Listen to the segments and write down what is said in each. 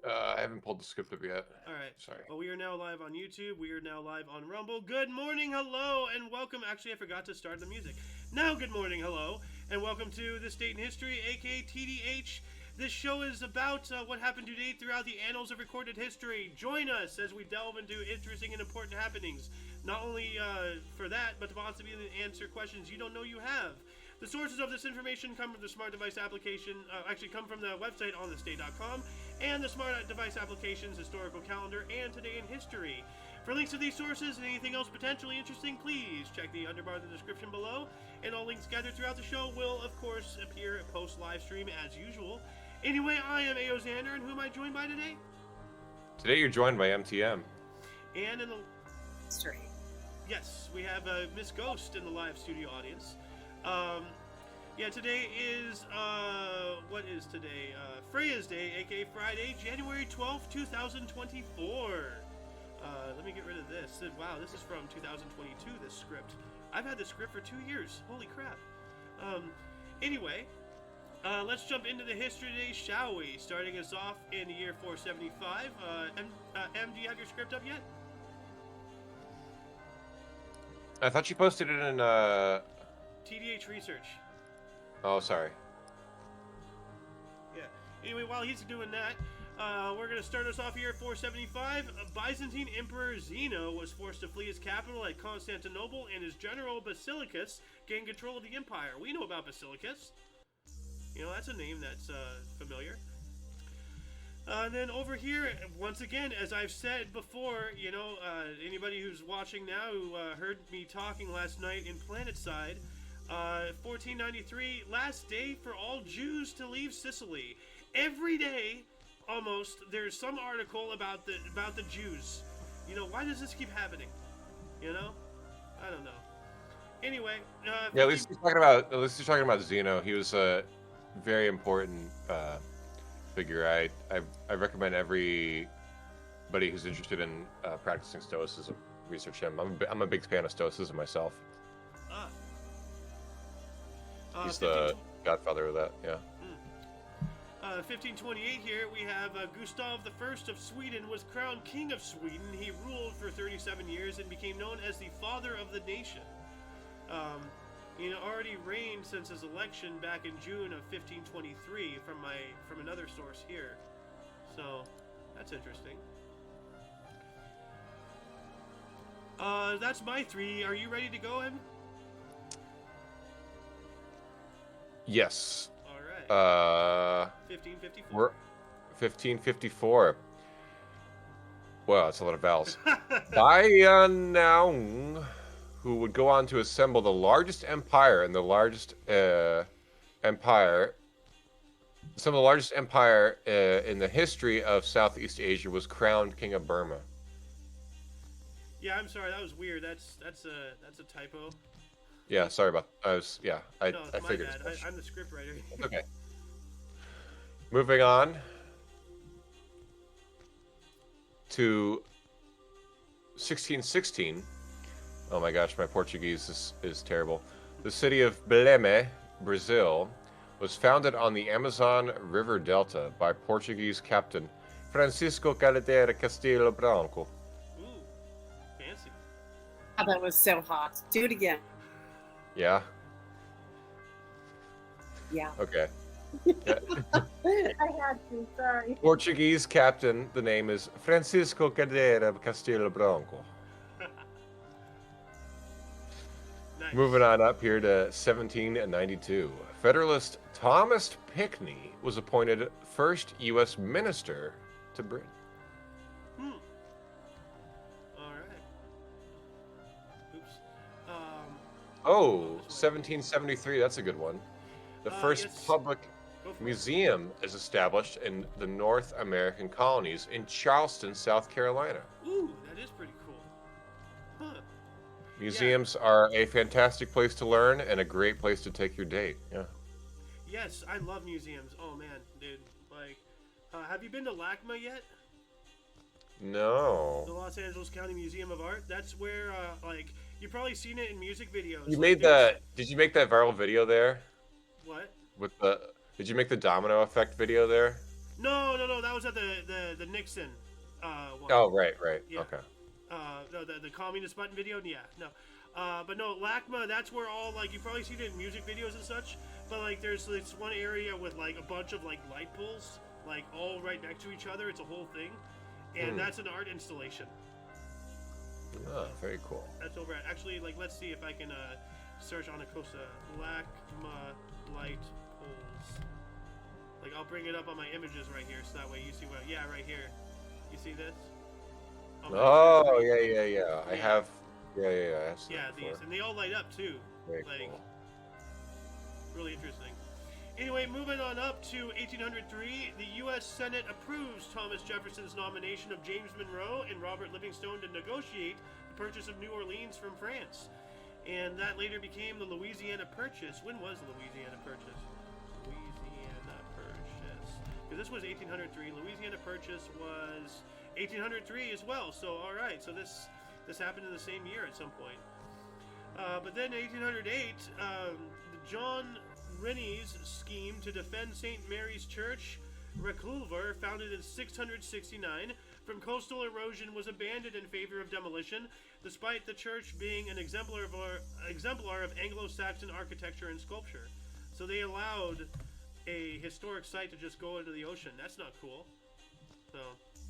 I haven't pulled the script up yet. All right. Sorry. Well, we are now live on YouTube. We are now live on Rumble. Good morning, hello, and welcome. Actually, I forgot to start the music. Now, good morning, hello, and welcome to This Date in History, aka TDH. This show is about what happened to date throughout the annals of recorded history. Join us as we delve into interesting and important happenings. Not only for that, but to possibly answer questions you don't know you have. The sources of this information come from the smart device application, come from the website onthisday.com, and the smart device application's historical calendar and today in history. For links to these sources and anything else potentially interesting, please check the underbar of the description below, and all links gathered throughout the show will, of course, appear post live stream as usual. Anyway, I am A.O. Xander, and who am I joined by today? Today you're joined by MTM. And in the... Straight. Yes, we have Miss Ghost in the live studio audience. Today is, what is today? Freya's Day, aka Friday, January 12th, 2024. Let me get rid of this. Wow, this is from 2022, this script. I've had this script for 2 years. Holy crap. Anyway, let's jump into the history today, shall we? Starting us off in the year 475. M, do you have your script up yet? I thought you posted it in, TDH Research. Oh, sorry. Yeah. Anyway, while he's doing that, we're going to start us off here at 475. Byzantine Emperor Zeno was forced to flee his capital at Constantinople, and his general Basilicus gained control of the empire. We know about Basilicus. You know, that's a name that's familiar. And then over here, once again, as I've said before, you know, anybody who's watching now who heard me talking last night in Planetside, 1493, last day for all Jews to leave Sicily. Every day, almost, there's some article about the Jews. You know, why does this keep happening? You know, I don't know. Anyway, Yeah, at least you're talking about Zeno. He was a very important figure. I recommend everybody who's interested in practicing Stoicism research him. I'm a big fan of Stoicism myself. He's the godfather of that, yeah. 1528 here, we have Gustav I of Sweden was crowned King of Sweden. He ruled for 37 years and became known as the Father of the Nation. He already reigned since his election back in June of 1523 from another source here. So, that's interesting. That's my three. Are you ready to go, Em? Yes. All right. 1554. We're 1554. Wow, that's a lot of vowels. Bayanang, who would go on to assemble the largest empire and the largest empire. Some of the largest empire in the history of Southeast Asia, was crowned King of Burma. Yeah, I'm sorry, that was weird. That's a typo. Yeah, sorry about. I figured. My bad. I'm the script writer. Okay. Moving on to 1616. Oh my gosh, my Portuguese is terrible. The city of Belém, Brazil, was founded on the Amazon River Delta by Portuguese captain Francisco Caldeira Castilho Branco. Ooh, fancy. Oh, that was so hot. Do it again. Yeah. Yeah. Okay. I had to, sorry. Portuguese captain, the name is Francisco Caldeira Castilho Branco. Nice. Moving on up here to 1792. Federalist Thomas Pinckney was appointed first U.S. minister to Britain. All right. Oops. 1773. That's a good one. The first yes. public museum is established in the North American colonies in Charleston, South Carolina. Ooh, that is pretty cool. Huh. Museums are a fantastic place to learn and a great place to take your date. Yeah. Yes, I love museums. Oh man, dude. Like, have you been to LACMA yet? No. The Los Angeles County Museum of Art. That's where, you've probably seen it in music videos. You made that. Did you make that viral video there? What? Did you make the domino effect video there? No. That was at the Nixon one. Oh, right. Yeah. Okay. The communist button video. Yeah, no. But no, LACMA. That's where all like you probably see it in music videos and such. But like, there's this one area with like a bunch of like light poles, like all right next to each other. It's a whole thing, and that's an art installation. Oh, very cool. That's over at actually like let's see if I can search on Acosta LACMA light poles. Like I'll bring it up on my images right here, so that way you see what. Yeah, right here. You see this? Oh, yeah. I have. Yeah. I've seen Yeah, that before. these, and they all light up too. Very like, cool. really interesting. Anyway, moving on up to 1803, the U.S. Senate approves Thomas Jefferson's nomination of James Monroe and Robert Livingstone to negotiate the purchase of New Orleans from France. And that later became the Louisiana Purchase. When was the Louisiana Purchase? Louisiana Purchase. Because this was 1803. Louisiana Purchase was 1803 as well. So, all right. So this happened in the same year at some point. But then 1808, John Rennie's scheme to defend St. Mary's Church, Reculver, founded in 669, from coastal erosion was abandoned in favor of demolition, despite the church being an exemplar of Anglo-Saxon architecture and sculpture. So they allowed a historic site to just go into the ocean. That's not cool. So.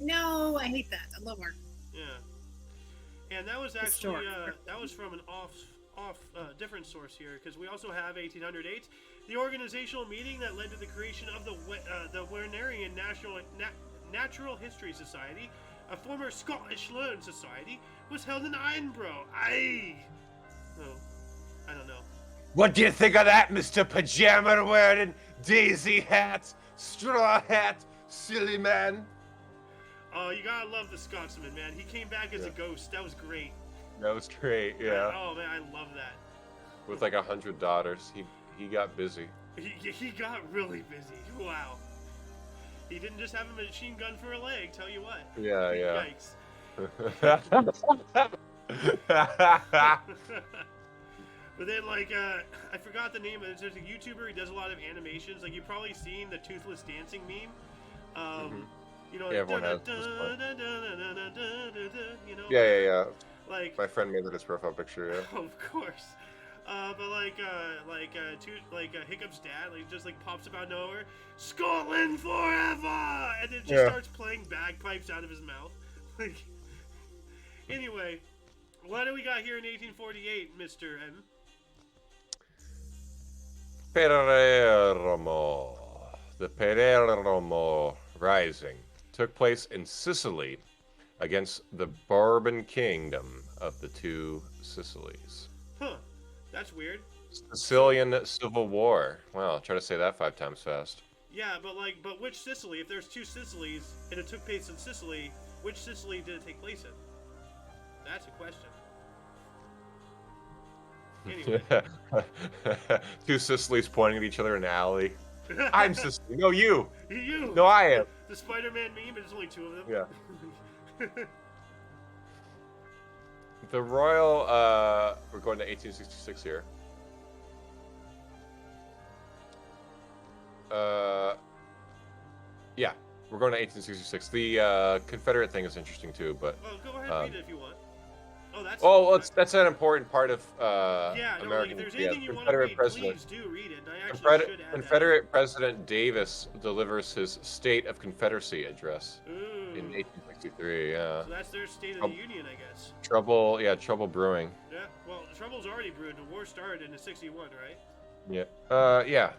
No, I hate that. I love art. Yeah. And that was actually that was from an different source here, because we also have 1808, the organizational meeting that led to the creation of the Wernerian Natural History Society, a former Scottish Learned Society, was held in Edinburgh. I don't know. What do you think of that, Mr. Pajama wearing, daisy hat, straw hat, silly man? Oh, you gotta love the Scotsman, man. He came back as a ghost. That was great. That was great, yeah. Oh man, I love that. With like 100 daughters, he got busy. He got really busy. Wow. He didn't just have a machine gun for a leg. Tell you what. Yeah. Yikes. But then, like, I forgot the name of it. There's a YouTuber. He does a lot of animations. Like, you've probably seen the Toothless Dancing meme. You know, yeah, everyone has you know. Yeah. Like, my friend made that his profile picture. Yeah. Of course. But Hiccup's dad, like, just like pops up out of nowhere, Scotland forever, and then just starts playing bagpipes out of his mouth. Like, anyway, what do we got here in 1848, Mr. M? Paranormal. The Paranormal Rising took place in Sicily against the Bourbon Kingdom of the Two Sicilies. Huh. That's weird. Sicilian Civil War. Wow, try to say that 5 times fast. Yeah, but which Sicily? If there's 2 Sicilies and it took place in Sicily, which Sicily did it take place in? That's a question. Anyway. 2 Sicilies pointing at each other in an alley. I'm Sicily. No, you. You. No, I am. The Spider-Man meme, but there's only 2 of them. Yeah. The royal, we're going to 1866 here. Yeah, we're going to 1866. The Confederate thing is interesting too, but. Oh, go ahead and read it if you want. Oh, that's. Oh, that's an important part of American. Like, if there's anything you want to Confederate read, president. please do read it. I actually should add Confederate President Davis delivers his State of Confederacy address in 1863. Yeah. So that's their State of the Union, I guess. Trouble brewing. Yeah. Well, the trouble's already brewed. The war started in '61, right? Yeah. Yeah.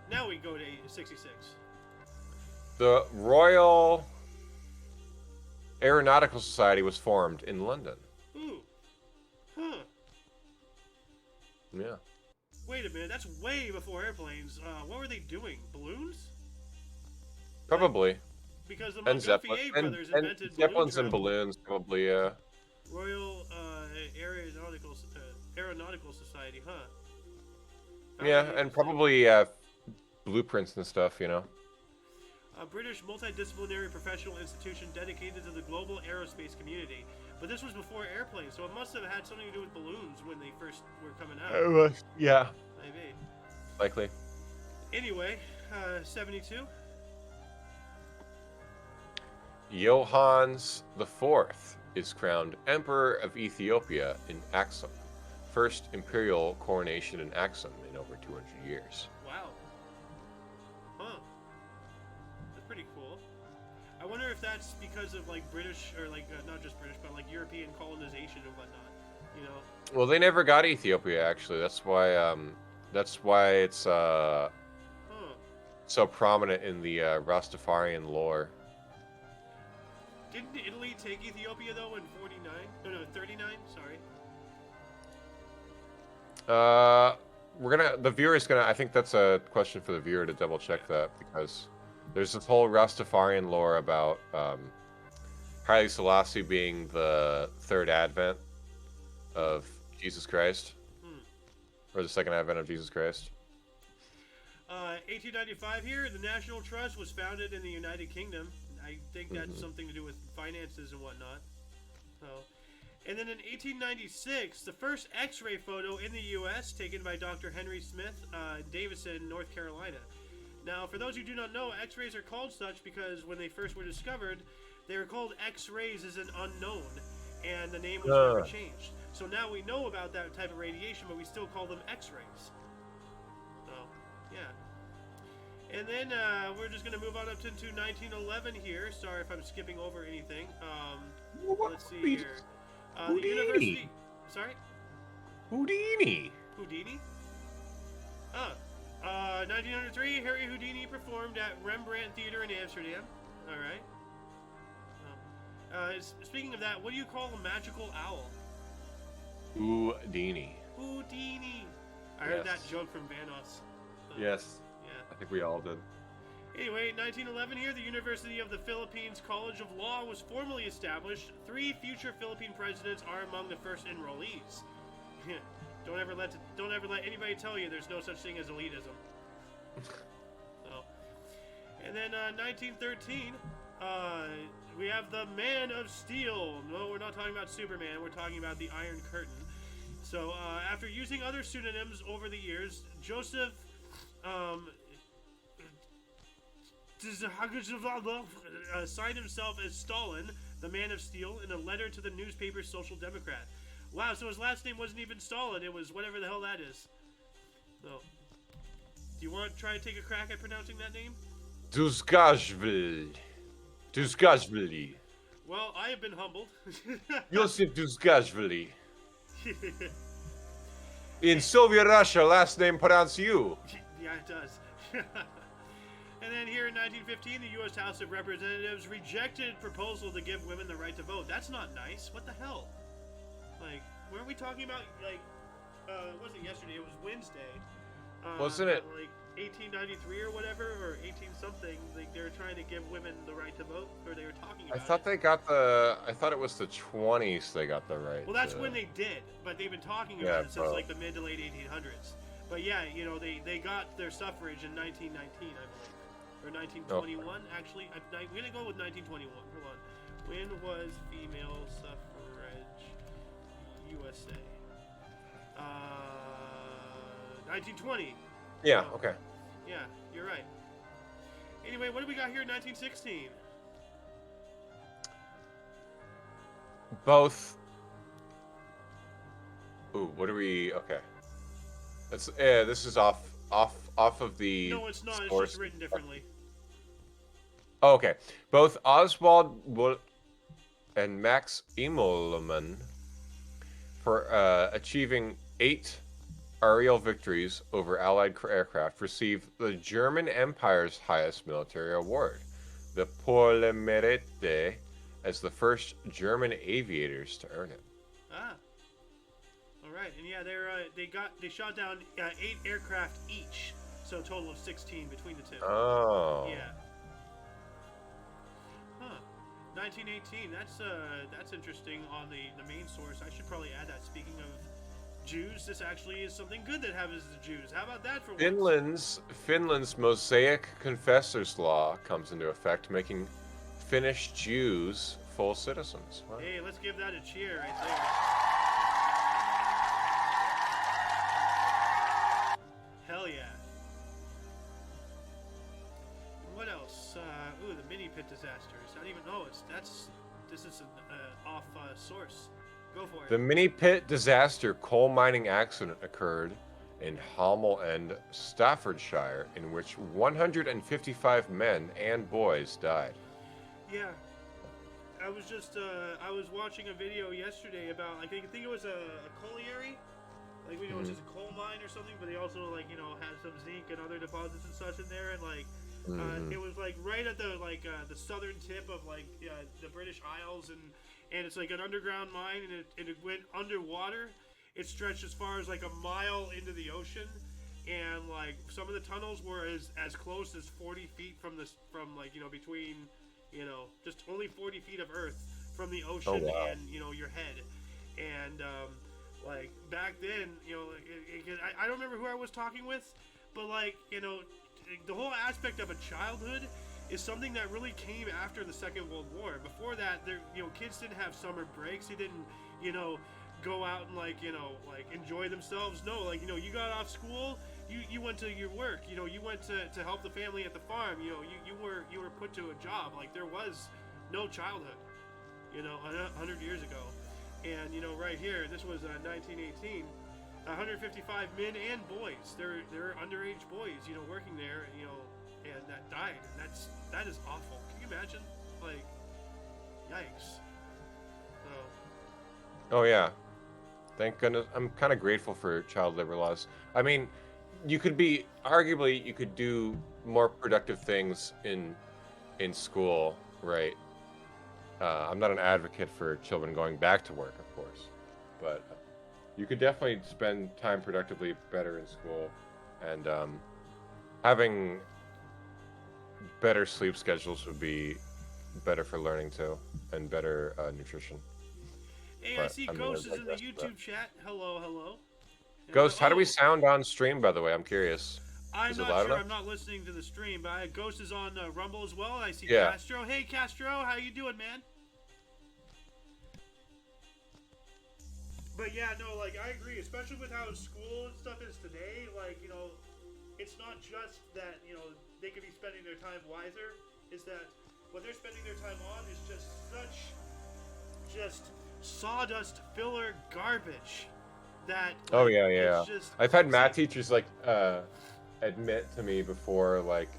Now we go to '66. The Royal Aeronautical Society was formed in London. Ooh. Huh. Yeah. Wait a minute. That's way before airplanes. What were they doing? Balloons? Probably. Because the And Montgolfier brothers invented Zeppelins balloon and travel. balloons, probably. Yeah. Royal Aeronautical Society, huh? Yeah, and probably blueprints and stuff. You know. A British multidisciplinary professional institution dedicated to the global aerospace community. But this was before airplanes, so it must have had something to do with balloons when they first were coming out. Yeah. Maybe. Likely. Anyway, 72. Johannes IV is crowned Emperor of Ethiopia in Axum. First imperial coronation in Axum in over 200 years. Wow. Huh. That's pretty cool. I wonder if that's because of like British or like not just British, but like European colonization and whatnot. You know. Well, they never got Ethiopia actually. That's why it's Huh. so prominent in the Rastafarian lore. Didn't Italy take Ethiopia though in 49? No, 39. Sorry. The viewer's gonna. I think that's a question for the viewer to double check that, because there's this whole Rastafarian lore about Haile Selassie being the third advent of Jesus Christ, or the second advent of Jesus Christ. 1895 here, the National Trust was founded in the United Kingdom. I think that's something to do with finances and whatnot. So, and then in 1896, the first X-ray photo in the U.S. taken by Dr. Henry Smith, Davison, North Carolina. Now, for those who do not know, X-rays are called such because when they first were discovered, they were called X-rays as an unknown, and the name was never changed. So now we know about that type of radiation, but we still call them X-rays. So, yeah. And then we're just going to move on up to 1911 here. Sorry if I'm skipping over anything. Let's see here. The university... Sorry? Houdini. Houdini? 1903, Harry Houdini performed at Rembrandt Theater in Amsterdam. Alright. Speaking of that, what do you call a magical owl? Houdini. Houdini. I heard that joke from Vanos. Yes. Yeah. I think we all did. Anyway, 1911 here, the University of the Philippines College of Law was formally established. 3 future Philippine presidents are among the first enrollees. Don't ever let anybody tell you there's no such thing as elitism. So, and then 1913, we have the Man of Steel. No, we're not talking about Superman. We're talking about the Iron Curtain. So, after using other pseudonyms over the years, Joseph signed himself as Stalin, the Man of Steel, in a letter to the newspaper Social Democrat. Wow, so his last name wasn't even Stalin, it was whatever the hell that is. So, do you want to try to take a crack at pronouncing that name? Duzgashvili. Duzgashvili. Well, I have been humbled. Joseph Duzgashvili. In Soviet Russia, last name pronounced you. Yeah, it does. And then here in 1915, the U.S. House of Representatives rejected proposal to give women the right to vote. That's not nice. What the hell? Like, weren't we talking about, like, it wasn't yesterday, it was Wednesday. Wasn't it? Like, 1893 or whatever, or 18-something, like, they were trying to give women the right to vote, or they were talking about I thought it. I thought it was the 20s they got the right. Well, that's when they did, but they've been talking about it since, like, the mid to late 1800s. But yeah, you know, they got their suffrage in 1919, I believe. Or 1921, actually. I'm going to go with 1921. Hold on. When was female suffrage USA? 1920. Yeah, okay. Yeah, you're right. Anyway, what do we got here in 1916? Both. Ooh, what are we? Okay. That's this is off of the. No, it's not. source. It's just written differently. Oh, okay. Both Oswald and Max Immelman for achieving 8 aerial victories over Allied aircraft received the German Empire's highest military award, the Pour le Mérite, as the first German aviators to earn it. Ah. All right, and yeah, they shot down 8 aircraft each, so a total of 16 between the two. Oh. Yeah. Huh. 1918. That's interesting on the main source. I should probably add that. Speaking of Jews, this actually is something good that happens to Jews. How about that for once? Finland's Mosaic Confessors Law comes into effect, making Finnish Jews full citizens. Wow. Hey, let's give that a cheer right there. Hell yeah. ooh, the mini pit disaster. Is that even? No, this is an off source. Go for it. The mini pit disaster coal mining accident occurred in Hamel End, Staffordshire, in which 155 men and boys died. Yeah, I was just I was watching a video yesterday about I think it was a colliery, like we know it's just a coal mine or something, but they also like had some zinc and other deposits and such in there, and like it was like right at the the southern tip of like the British Isles, and it's like an underground mine, and it went underwater. It stretched as far as like a mile into the ocean, and like some of the tunnels were as close as 40 feet from like between just only 40 feet of earth from the ocean and your head. And like back then, I don't remember who I was talking with, but like the whole aspect of a childhood is something that really came after the Second World War. Before that, kids didn't have summer breaks. They didn't go out and like enjoy themselves. No, like you got off school, you went to your work. You went to help the family at the farm. You were put to a job. Like there was no childhood 100 years ago. And right here, this was 1918, 155 men and boys. They're underage boys working there, and that died. And that is awful. Can you imagine? Like, yikes. So Oh yeah, thank goodness. I'm kind of grateful for child labor laws. I mean, you could do more productive things in school, right? I'm not an advocate for children going back to work, of course, but you could definitely spend time productively better in school, and having better sleep schedules would be better for learning too, and better nutrition. hey, I see Ghost is in the YouTube chat. Hello. Ghost, how do we sound on stream, by the way? I'm curious. I'm Is it not loud sure. enough? I'm not listening to the stream, but Ghost is on Rumble as well. I see Yeah. Castro. Hey, Castro, how you doing, man? But yeah, no, like I agree, especially with how school and stuff is today. Like it's not just that they could be spending their time wiser. Is that what they're spending their time on is just sawdust filler garbage. That Oh like, yeah. it's just I've had math teachers like admit to me before, like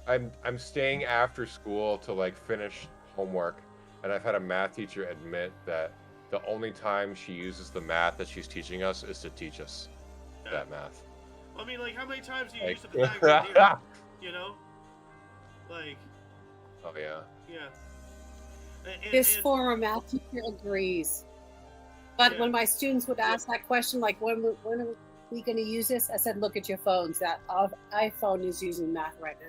I'm staying after school to like finish homework, and I've had a math teacher admit that the only time she uses the math that she's teaching us is to teach us that math. I mean, like how many times do you Like, use the Pythagorean theorem? Like. Oh yeah. Yeah. This former math teacher agrees. But when my students would ask that question, like, when are we going to use this? I said, look at your phones. That iPhone is using math right now.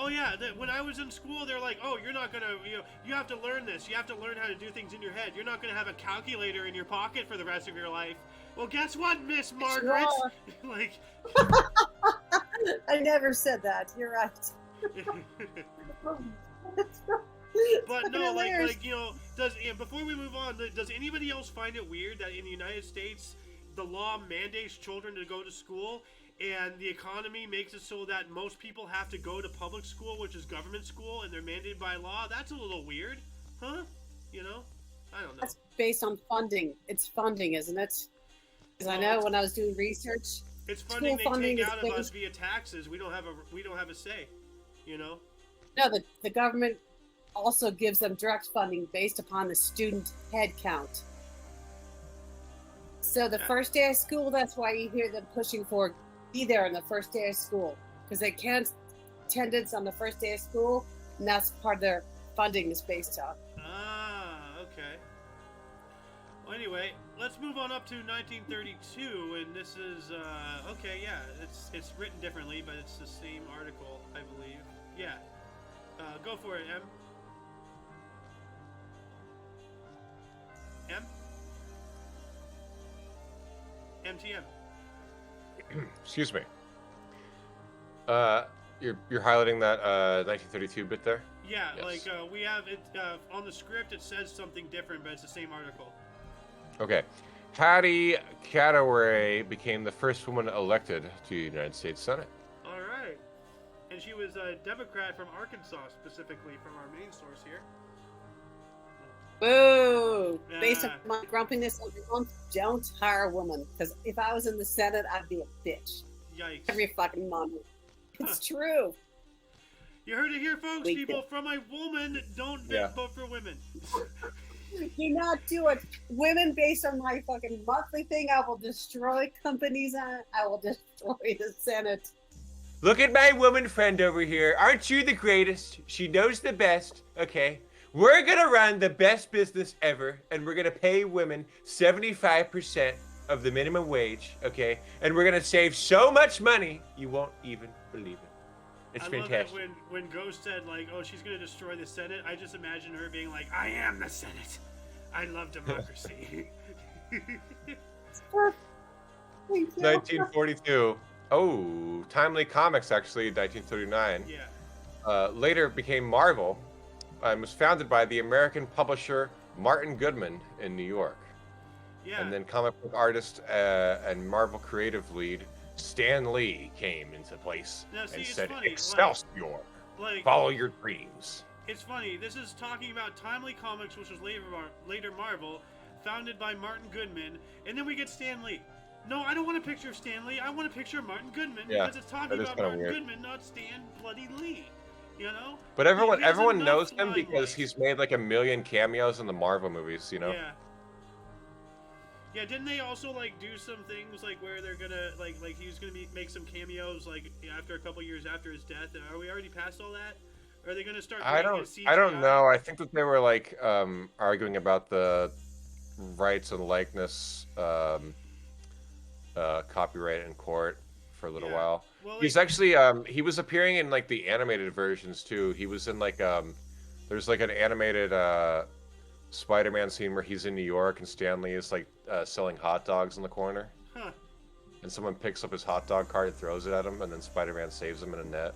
Oh yeah, when I was in school, they're like, "Oh, you're not gonna, you have to learn this. You have to learn how to do things in your head. You're not gonna have a calculator in your pocket for the rest of your life." Well, guess what, Miss Margaret? Like, I never said that. You're right. but no, like before we move on, does anybody else find it weird that in the United States, the law mandates children to go to school? And the economy makes it so that most people have to go to public school, which is government school, and they're mandated by law. That's a little weird, huh? I don't know. That's based on funding. It's funding, isn't it? Because I know when I was doing research, it's funding they take out of us via taxes. We don't have a say, No, the government also gives them direct funding based upon the student head count. So the first day of school, that's why you hear them pushing for be there on the first day of school, because they can't attendance on the first day of school, and that's part of their funding is based on. Okay. Well, anyway, let's move on up to 1932, and this is okay. Yeah, it's written differently, but it's the same article, I believe. Yeah, go for it, MTM. Excuse me. You're highlighting that 1932 bit there? Yeah, yes. Like we have it on the script. It says something different, but it's the same article. Okay. Hattie Cataway became the first woman elected to the United States Senate. All right. and she was a Democrat from Arkansas, specifically from our main source here. Boo! Based on Yeah. my grumpiness, don't hire a woman. Because if I was in the Senate, I'd be a bitch. Yikes. Every fucking month. It's true. You heard it here, folks. We People, did. from a woman, don't Yeah. vote for women. Do not do it. Women, based on my fucking monthly thing, I will destroy companies. I will destroy the Senate. Look at my woman friend over here. Aren't you the greatest? She knows the best. Okay. We're going to run the best business ever, and we're going to pay women 75% of the minimum wage, okay? And we're going to save so much money, you won't even believe it. It's I love fantastic. that when Ghost said, like, oh, she's going to destroy the Senate, I just imagine her being like, I am the Senate. I love democracy. 1942. Oh, Timely Comics, actually, 1939. Yeah. Later became Marvel and was founded by the American publisher Martin Goodman in New York. Yeah. And then comic book artist and Marvel creative lead Stan Lee came into place Now, see, and it's said, funny, Excelsior, like, follow your dreams. it's funny. This is talking about Timely Comics, which was later Marvel, founded by Martin Goodman, and then we get Stan Lee. No, I don't want a picture of Stan Lee. I want a picture of Martin Goodman Yeah, because it's talking that is about kinda Martin weird. Goodman, not Stan bloody Lee. You know? But He everyone has everyone enough knows him limelight. because he's made like 1 million cameos in the Marvel movies, you know? Yeah. Yeah, didn't they also like do some things like where they're gonna like he's gonna make some cameos like after a couple years after his death? Are we already past all that? Or are they gonna start? I doing don't CGI? know. I think that they were like arguing about the rights and likeness copyright in court for a little Yeah. while. Well, He's like, actually he was appearing in like the animated versions too. He was in like there's like an animated Spider-Man scene where he's in New York and Stan Lee is like selling hot dogs in the corner. huh? And someone picks up his hot dog cart and throws it at him, and then Spider-Man saves him in a net.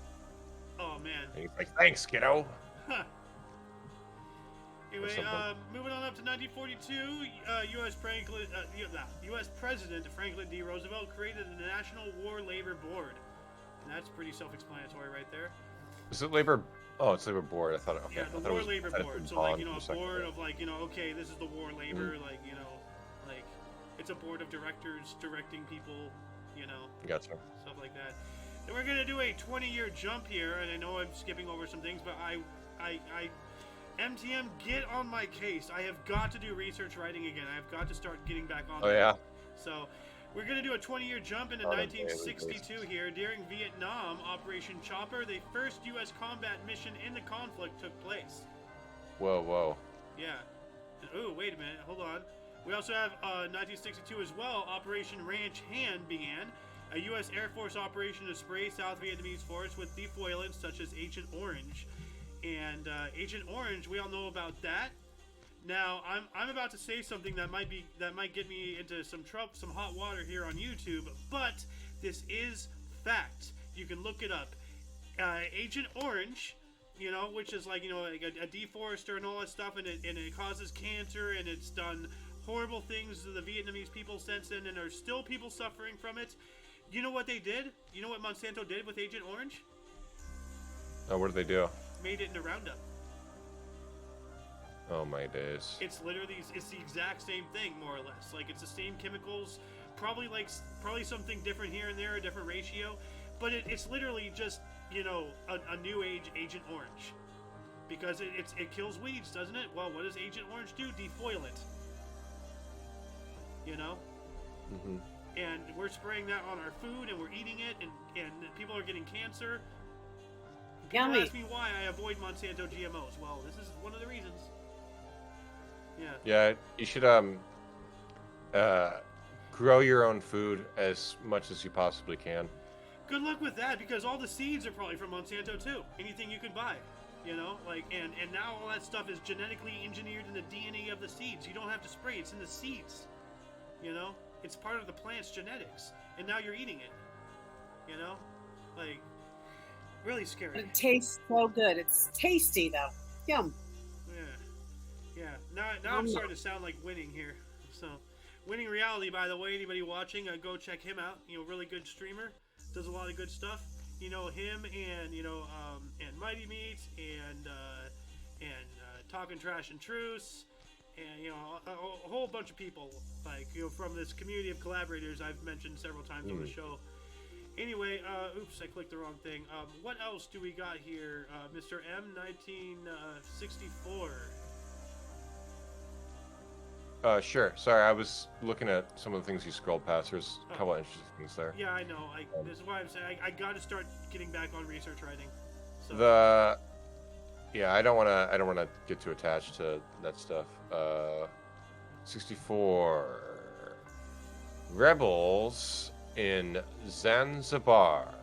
Oh man. And he's like, "Thanks, kiddo." Huh. Anyway, something. moving on up to 1942, U.S. President Franklin D. Roosevelt created the National War Labor Board, and that's pretty self-explanatory right there. Is it labor? Oh, it's labor board. I thought. Okay. Yeah, I the thought it War was- Labor I thought it Board. was So like bond for a second. board of like okay, this is the war labor, Mm. like like it's a board of directors directing people, Gotcha. stuff like that. And we're gonna do a 20-year jump here, and I know I'm skipping over some things, but MTM, get on my case. I have got to do research writing again. I have got to start getting back on. Oh yeah. So, we're going to do a 20-year jump into On a 1962 daily basis. here. During Vietnam, Operation Chopper, the first U.S. combat mission in the conflict took place. Whoa, whoa. Yeah. Oh, wait a minute. Hold on. We also have 1962 as well. Operation Ranch Hand began. A U.S. Air Force operation to spray South Vietnamese forests with defoilants such as Agent Orange. And Agent Orange, we all know about that. Now, I'm about to say something that might get me into some trouble, some hot water here on YouTube, but this is fact. You can look it up. Agent Orange, which is like like a deforester and all that stuff, and it causes cancer, and it's done horrible things to the Vietnamese people since then, and there's still people suffering from it. You know what they did? You know what Monsanto did with Agent Orange? Oh, what did they do? Made it into Roundup. Oh my days. It's literally it's the exact same thing, more or less. Like it's the same chemicals, probably something different here and there, a different ratio, but it's literally just a new age Agent Orange, because it kills weeds, doesn't it? Well, what does Agent Orange do? Defoil it. Mm-hmm. And we're spraying that on our food, and we're eating it, and people are getting cancer. People Yummy. ask me why I avoid Monsanto GMOs. Well, this is one of the reasons. Yeah. Yeah, you should grow your own food as much as you possibly can. Good luck with that, because all the seeds are probably from Monsanto too. Anything you can buy, and now all that stuff is genetically engineered in the DNA of the seeds. You don't have to spray; it's in the seeds. It's part of the plant's genetics, and now you're eating it. Really scary. It tastes so good. It's tasty though. Yum. Yeah. Now I'm starting to sound like Winning here. So, Winning Reality, by the way, anybody watching, go check him out. Really good streamer, does a lot of good stuff. you know, him and and Mighty Meat and Talking Trash and Truce, and you know, a whole bunch of people, like, you know, from this community of collaborators I've mentioned several times on the show. Anyway, oops, I clicked the wrong thing. What else do we got here, Mr. M 1964? Sure. Sorry, I was looking at some of the things you scrolled past. There's a couple of interesting things there. Yeah, I know. This is why I'm saying I got to start getting back on research writing. So. I don't want to get too attached to that stuff. 64 rebels in Zanzibar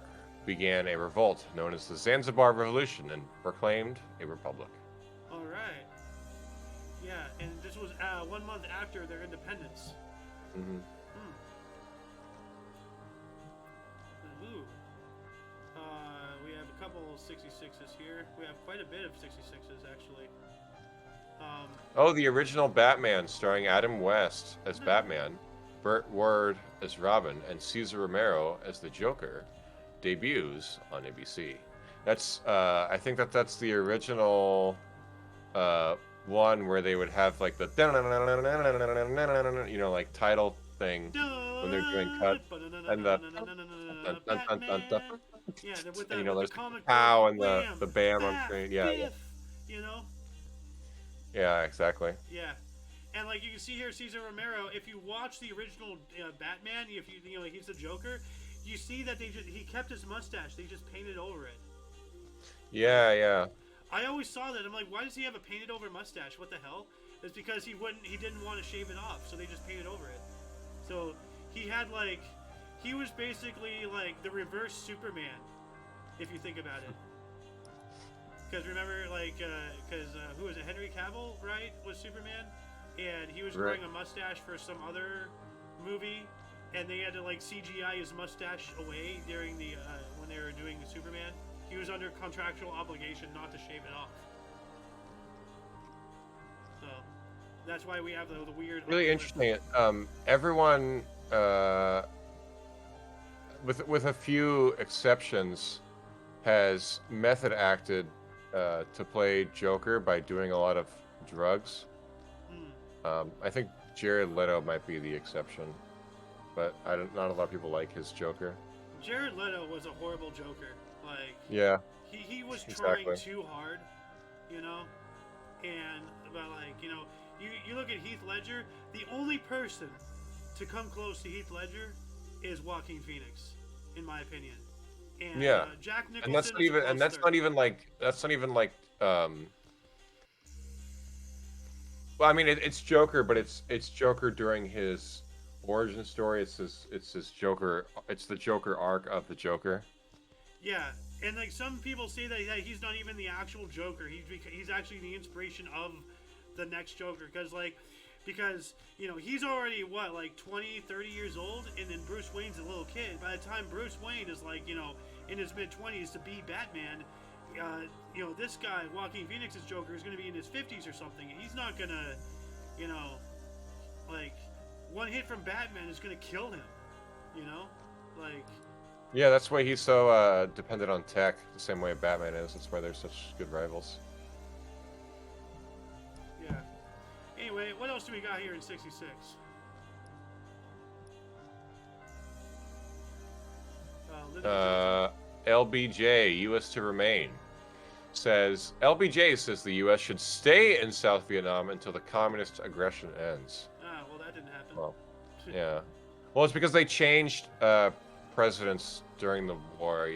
began a revolt known as the Zanzibar Revolution and proclaimed a republic. All right. Yeah, and this was 1 month after their independence. Mm-hmm. Ooh. We have a couple 66s here. We have quite a bit of 66s, actually. The original Batman, starring Adam West as Batman, Burt Ward as Robin, and Cesar Romero as the Joker, debuts on ABC. That's I think that's the original one where they would have like the like title thing when they're doing cut, and the with and, the there's comic the cow and wham, the bam on bah, screen. Yeah, biff, you know. Yeah, exactly. Yeah, and like you can see here, Cesar Romero. If you watch the original Batman, if you know he's the Joker, you see that he kept his mustache. They just painted over it. Yeah, yeah. I always saw that. I'm like, why does he have a painted over mustache? What the hell? It's because he didn't want to shave it off, so they just painted over it. So he was basically like the reverse Superman, if you think about it. Because remember, who was it? Henry Cavill, right? Was Superman, and he was growing a mustache for some other movie, and they had to like CGI his mustache away during the when they were doing the Superman. He was under contractual obligation not to shave it off. So that's why we have the weird. Really interesting. Everyone, with a few exceptions, has method acted to play Joker by doing a lot of drugs. I think Jared Leto might be the exception, but not a lot of people like his Joker. Jared Leto was a horrible Joker. Like, yeah, he was trying too hard, you know, but you look at Heath Ledger. The only person to come close to Heath Ledger is Joaquin Phoenix, in my opinion. And Jack Nicholson. And that's not even like. Well, I mean, it's Joker, but it's Joker during his origin story. It's his Joker. It's the Joker arc of the Joker. Yeah, and like some people say that he's not even the actual Joker. He's actually the inspiration of the next Joker, because you know he's already 20, 30 years old, and then Bruce Wayne's a little kid. By the time Bruce Wayne is in his mid-20s to be Batman, this guy Joaquin Phoenix's Joker is going to be in his 50s or something. He's not gonna, one hit from Batman is going to kill him. Yeah, that's why he's so dependent on tech, the same way Batman is. That's why they're such good rivals. Yeah. Anyway, what else do we got here in 66? LBJ, U.S. to remain. LBJ says the U.S. should stay in South Vietnam until the communist aggression ends. Well, that didn't happen. Well, yeah. Well, it's because they changed presidents during the war,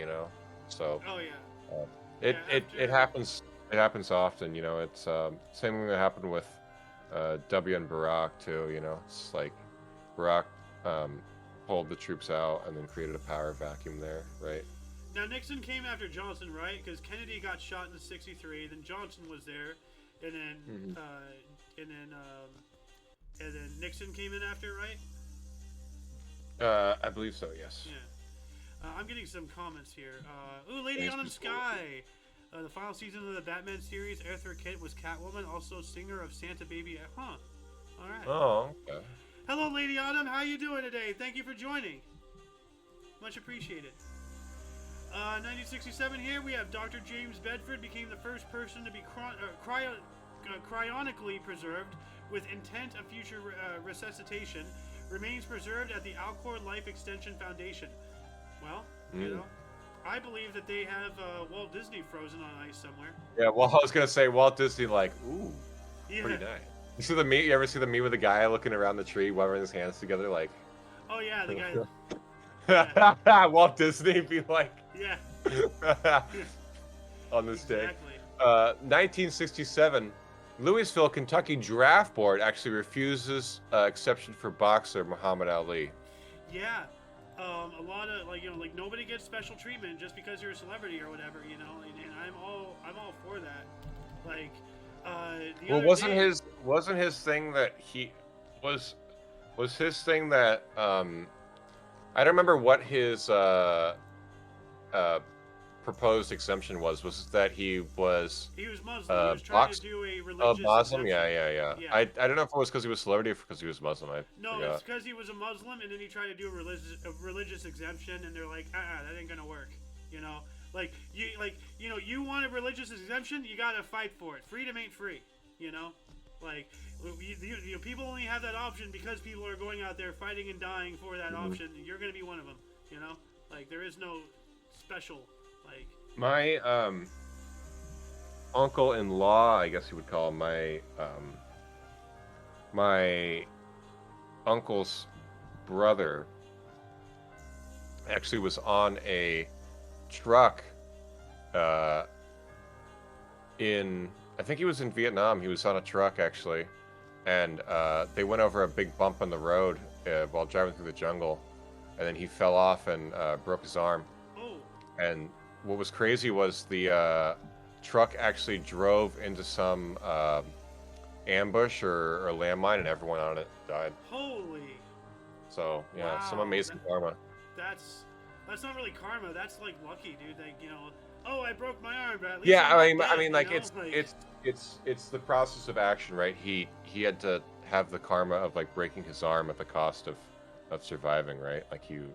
So. Oh yeah. It happens. It happens often, It's same thing that happened with W and Barack too. It's like Barack pulled the troops out and then created a power vacuum there, right? Now Nixon came after Johnson, right? Because Kennedy got shot in '63, then Johnson was there, and then and then Nixon came in after, right? I believe so. Yes. Yeah. I'm getting some comments here. Lady Autumn Sky. The final season of the Batman series, Eartha Kitt was Catwoman, also singer of Santa Baby. All right. Oh, okay. Hello, Lady Autumn. How you doing today? Thank you for joining. Much appreciated. 1967 here, we have Dr. James Bedford became the first person to be cryonically preserved with intent of future resuscitation. Remains preserved at the Alcor Life Extension Foundation. Well, you know, I believe that they have Walt Disney frozen on ice somewhere. Yeah, well, I was gonna say Walt Disney, like, ooh, Yeah. pretty nice. You see the meme? You ever see the meme with the guy looking around the tree, rubbing his hands together, like? Oh yeah, the guy. Yeah. Walt Disney be like, Yeah. on this day. Exactly. 1967, Louisville, Kentucky draft board actually refuses exception for boxer Muhammad Ali. Yeah. A lot of like nobody gets special treatment just because you're a celebrity or whatever, you know. And I'm all for that. Like, Well, wasn't his thing that he was his thing that I don't remember what his proposed exemption was. Was that he was Muslim. He was trying to do a religious Muslim? exemption. Yeah. Yeah. I don't know if it was because he was celebrity or because he was Muslim. No, forgot. it's because he was a Muslim, and then he tried to do a religious exemption, and they're like, that ain't gonna work. You know, you want a religious exemption, you gotta fight for it. Freedom ain't free. You know, like people only have that option because people are going out there fighting and dying for that option. And you're gonna be one of them. You know, like there is no special like. My uncle-in-law, I guess you would call him, my uncle's brother actually was on a truck I think he was in Vietnam. He was on a truck actually, and they went over a big bump in the road while driving through the jungle, and then he fell off and broke his arm. Oh. And what was crazy was the truck actually drove into some ambush or landmine, and everyone on it died. Holy. So yeah, Wow. some amazing karma. That's not really karma. That's like lucky, dude. Like, you know, oh, I broke my arm, but at least Yeah, I'm not I dead, mean, like you know? it's the process of action, right? He had to have the karma of like breaking his arm at the cost of surviving, right? Like you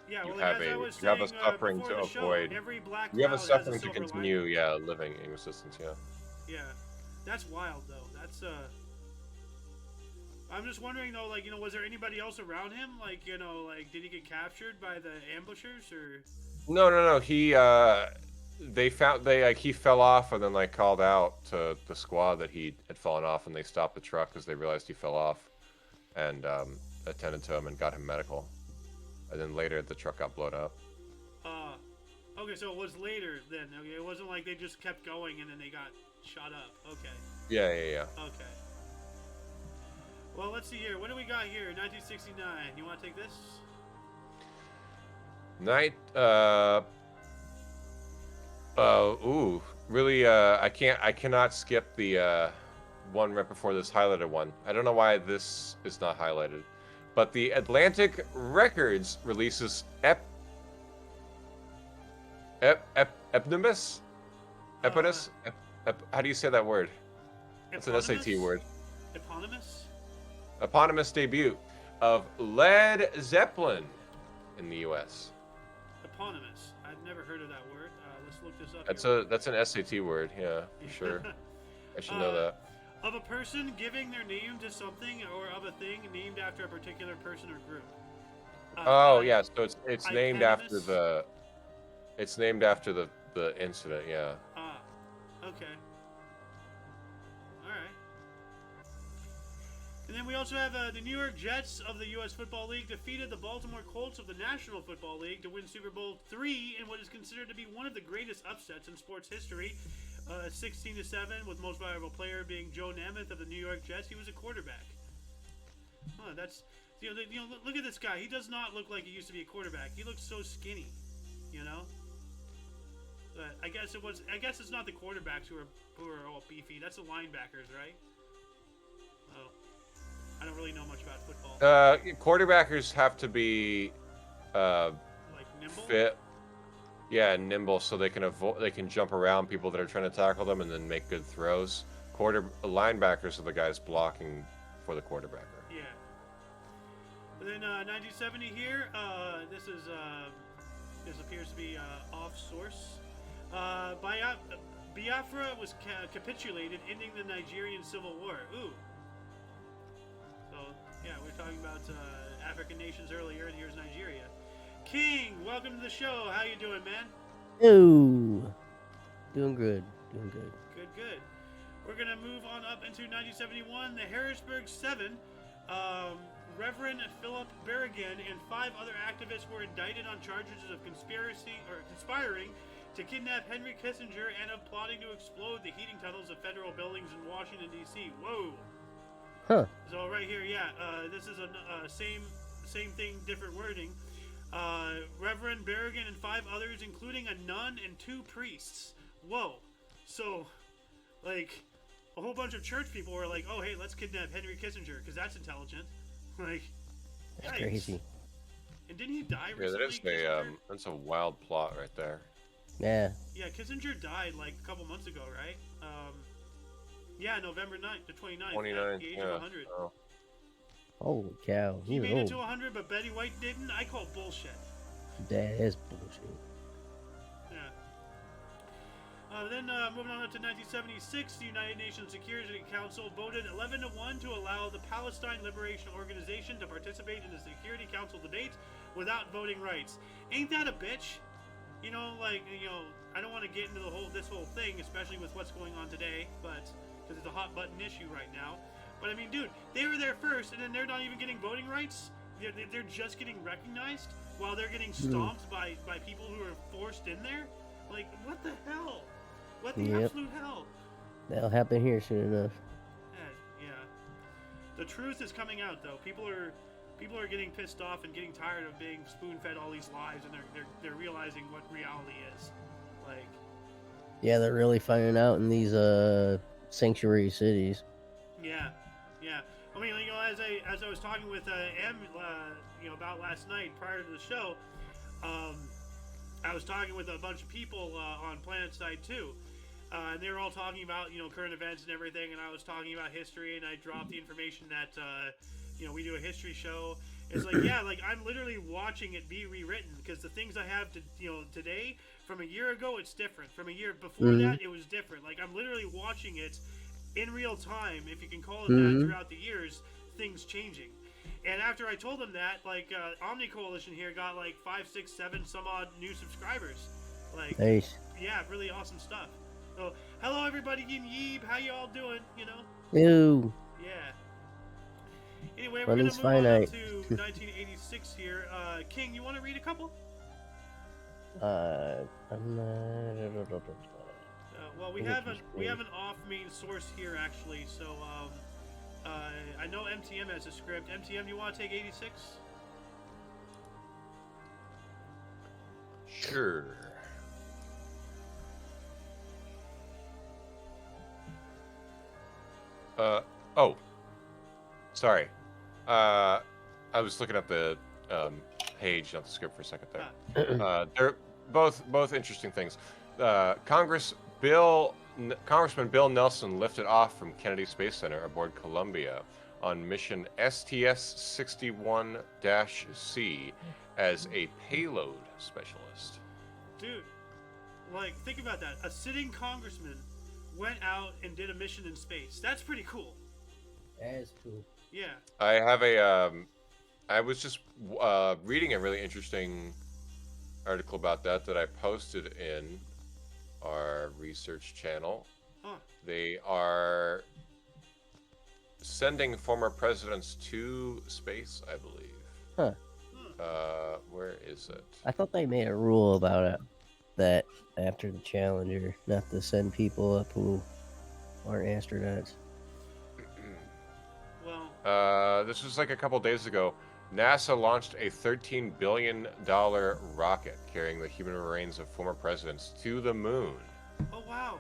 Yeah, well, have as I was you have a saying, suffering before to the show, avoid. every black You have a cloud has suffering to silver continue, lining. yeah, living in existence, yeah. Yeah, that's wild though. That's I'm just wondering though, like, you know, was there anybody else around him? Like, you know, like, did he get captured by the ambushers or? No. He he fell off and then like called out to the squad that he had fallen off, and they stopped the truck because they realized he fell off, and attended to him and got him medical, and then later the truck got blown up. Okay, so it was later then. Okay, it wasn't like they just kept going and then they got shot up. Okay. Yeah. Okay. Well, let's see here. What do we got here? 1969. You want to take this? Really, I cannot skip the one right before this highlighted one. I don't know why this is not highlighted, but the Atlantic Records releases Eponymous? How do you say that word? It's an SAT word. Eponymous? Eponymous debut of Led Zeppelin in the U.S. Eponymous. I've never heard of that word. Let's look this up. That's an SAT word, yeah, for sure. I should know that. Of a person giving their name to something or of a thing named after a particular person or group. Yeah, so it's named after the incident, yeah. Okay. All right. And then we also have the New York Jets of the U.S. Football League defeated the Baltimore Colts of the National Football League to win Super Bowl III in what is considered to be one of the greatest upsets in sports history. 16-7, with most valuable player being Joe Namath of the New York Jets. He was a quarterback. Oh, that's look at this guy. He does not look like he used to be a quarterback. He looks so skinny, you know. But I guess it's not the quarterbacks who are all beefy. That's the linebackers, right? Oh, I don't really know much about football. Quarterbackers have to be like nimble, fit. Yeah, nimble, so they can jump around people that are trying to tackle them and then make good throws. Linebackers are the guys blocking for the quarterbacker. Yeah. And then 1970 here. This is This appears to be off source. Biafra was capitulated, ending the Nigerian Civil War. Ooh. So, yeah, we were talking about African nations earlier, and here's Nigeria. King, welcome to the show. How you doing, man? Oh, doing good, doing good. Good, good. We're going to move on up into 1971. The Harrisburg 7, Reverend Philip Berrigan and 5 other activists were indicted on charges of conspiring to kidnap Henry Kissinger and of plotting to explode the heating tunnels of federal buildings in Washington, D.C. Whoa. Huh. So right here, yeah, this is a same thing, different wording. Reverend Berrigan and 5 others, including a nun and 2 priests. Whoa. So, like, a whole bunch of church people were like, oh, hey, let's kidnap Henry Kissinger, because that's intelligent. Like, That's yikes. crazy. And didn't he die Yeah, recently? that's a wild plot right there. Yeah. Yeah, Kissinger died like a couple months ago, right? Yeah, November 9th, the 29th, 29th, at the age yeah. of 100. Oh. Holy cow. He He's made it old. to 100, but Betty White didn't? I call bullshit. That is bullshit. Yeah. Then moving on up to 1976, the United Nations Security Council voted 11-1 to allow the Palestine Liberation Organization to participate in the Security Council debate without voting rights. Ain't that a bitch? You know, like, I don't want to get into this whole thing, especially with what's going on today, but because it's a hot button issue right now. But I mean, dude, they were there first, and then they're not even getting voting rights. They're just getting recognized while they're getting stomped by people who are forced in there. Like, what the hell? What the absolute hell? That'll happen here soon enough. Yeah. The truth is coming out, though. People are getting pissed off and getting tired of being spoon-fed all these lies, and they're realizing what reality is. Like, Yeah, they're really finding out in these sanctuary cities. yeah. I mean, as I was talking with Em, about last night prior to the show, I was talking with a bunch of people on Planet Side 2. And they were all talking about, current events and everything, and I was talking about history, and I dropped the information that, we do a history show. It's like, yeah, like, I'm literally watching it be rewritten, because the things I have to, today, from a year ago, it's different. From a year before that, it was different. Like, I'm literally watching it in real time, if you can call it that, throughout the years, things changing. And after I told them that, like, Omni Coalition here got, like, 5, 6, 7 some odd new subscribers. Like, Nice. yeah, really awesome stuff. So, hello everybody in Yeeb, how you all doing, Ew. Yeah. Anyway, we're Running's gonna move on finite. up to 1986 here. King, you want to read a couple? I'm not... Well, we have an off main source here, actually, so, I know MTM has a script. MTM, do you want to take 86? Sure. Oh. Sorry. I was looking at the page, not the script for a second there. They're both interesting things. Congressman Bill Nelson lifted off from Kennedy Space Center aboard Columbia on mission STS-61-C as a payload specialist. Dude, like, think about that. A sitting congressman went out and did a mission in space. That's pretty cool. That is cool. Yeah. I have I was just reading a really interesting article about that I posted in our research channel. Huh. They are sending former presidents to space, I believe. Huh. Where is it? I thought they made a rule about it, that after the Challenger, not to send people up who aren't astronauts. Well, This was like a couple days ago. NASA launched a $13 billion rocket carrying the human remains of former presidents to the moon. oh wow.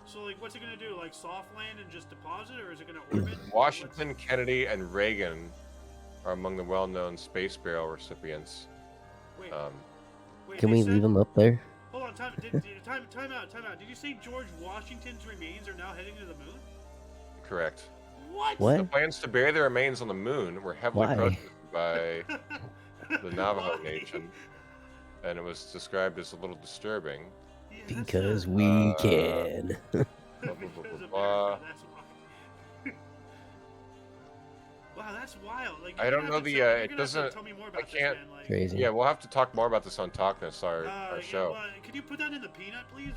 So, like, what's it gonna do? Like, soft land and just deposit, or is it gonna orbit? Washington, Kennedy, and Reagan are among the well-known space burial recipients. Wait, wait. Can they we said- leave them up there? Hold on, time out. Did you say George Washington's remains are now heading to the moon? Correct. What? The What? plans to bury the remains on the moon were heavily Why? protested by the Navajo Why? Nation. and it was described as a little disturbing. Yeah, Because we can. Blah, blah, blah, because blah, blah. America, that's why. Wow, that's wild. Like, I don't know you're it gonna have to doesn't. tell me more I about can't. this, man. Like, Crazy. Yeah, we'll have to talk more about this on TOCNS, our yeah, show. well, can you put that in the peanut, please?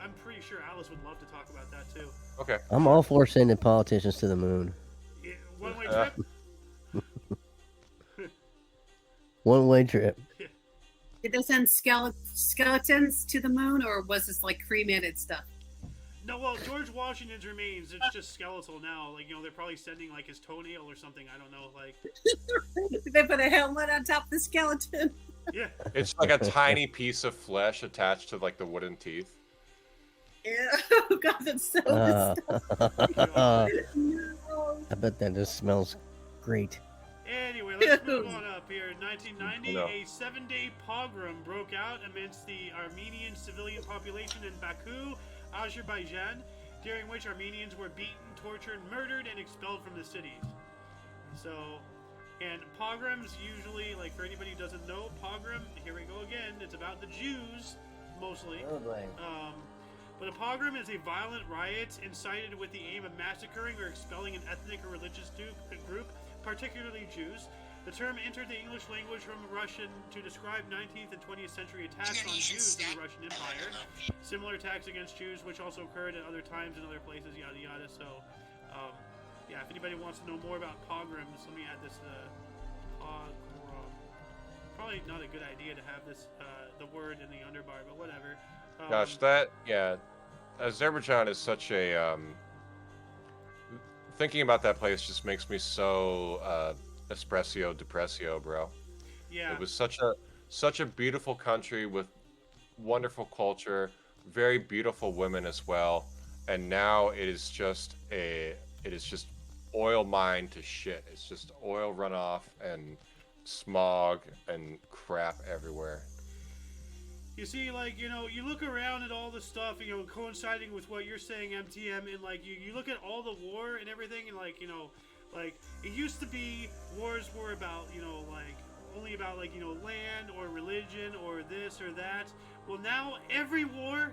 I'm pretty sure Alice would love to talk about that too. Okay. I'm all for sending politicians to the moon. Yeah, one-way trip. One-way trip. Did they send skeletons to the moon, or was this like cremated stuff? No, well, George Washington's remains, it's just skeletal now. Like, they're probably sending, like, his toenail or something. I don't know, like... Did they put a helmet on top of the skeleton? Yeah. It's like a tiny piece of flesh attached to like the wooden teeth. Yeah. Oh, God, that's so Uh, no. I bet that just smells great. Anyway, let's move on up here. In 1990, No. a 7-day pogrom broke out amidst the Armenian civilian population in Baku, Azerbaijan, during which Armenians were beaten, tortured, murdered, and expelled from the cities. So, and pogroms usually, like for anybody who doesn't know, pogrom, here we go again, it's about the Jews, mostly. But a pogrom is a violent riot incited with the aim of massacring or expelling an ethnic or religious group, particularly Jews. The term entered the English language from Russian to describe 19th and 20th century attacks on Jews in the Russian Empire. Similar attacks against Jews, which also occurred at other times in other places, yada yada. So, yeah, if anybody wants to know more about pogroms, let me add this pogrom. Probably not a good idea to have this, the word in the underbar, but whatever. Gosh, Azerbaijan is such a, thinking about that place just makes me so, espresso depressio, bro. Yeah. It was such a beautiful country with wonderful culture, very beautiful women as well, and now it is just oil mine to shit. It's just oil runoff and smog and crap everywhere. You see, like, you look around at all the stuff, coinciding with what you're saying, MTM, and, like, you look at all the war and everything, and, like, like, it used to be wars were about, like, only about, like, land or religion or this or that. Well, now every war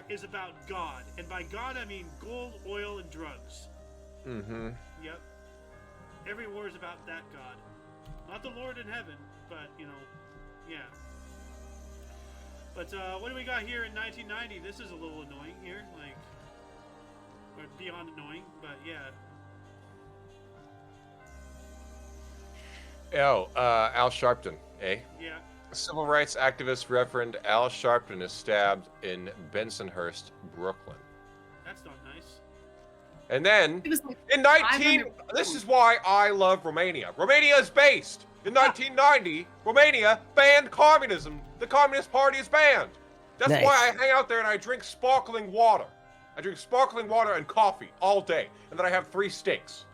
is about God. And by God, I mean gold, oil, and drugs. Mm-hmm. Yep. Every war is about that God. Not the Lord in heaven, but, yeah. But, what do we got here in 1990? This is a little annoying here, like, or beyond annoying, but yeah. Oh, Al Sharpton, eh? Yeah. Civil rights activist Reverend Al Sharpton is stabbed in Bensonhurst, Brooklyn. That's not nice. And then, It was like in 500 this is why I love Romania. Romania is based. In 1990, Romania banned communism. The Communist Party is banned. That's Nice. why I hang out there and I drink sparkling water. I drink sparkling water and coffee all day. And then I have 3 steaks.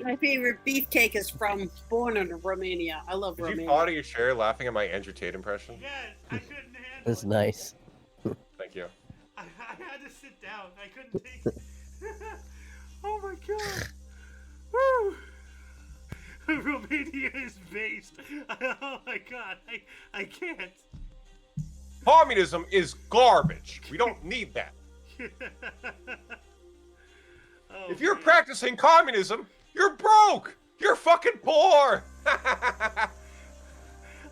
My favorite beefcake is from born in Romania. I love Did you Romania. fall out of your chair laughing at my Andrew Tate impression? Yeah, I couldn't handle That's it. nice. Thank you. I had to sit down. I couldn't take it. Oh my god. Woo. Romania is based. Oh my god. I can't. Communism is garbage. We don't need that. Oh, If you're man. practicing communism, you're broke. You're fucking poor. I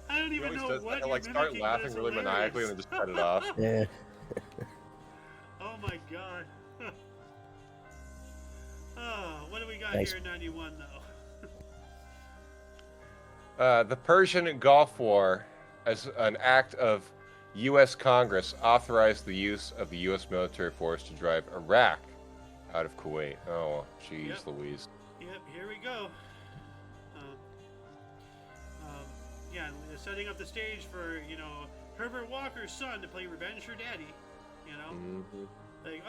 don't He even always know does what that. you're Like start mimicking, but laughing it's really hilarious. maniacally and then just cut it off. Yeah. Oh my god. Oh, what do we got Nice. here in 91 though? The Persian Gulf War, as an act of U.S. Congress, authorized the use of the U.S. military force to drive Iraq out of Kuwait. Oh, jeez, Yep. Louise. Yep, here we go. Yeah, setting up the stage for, Herbert Walker's son to play Revenge for Daddy. Mhm. Like,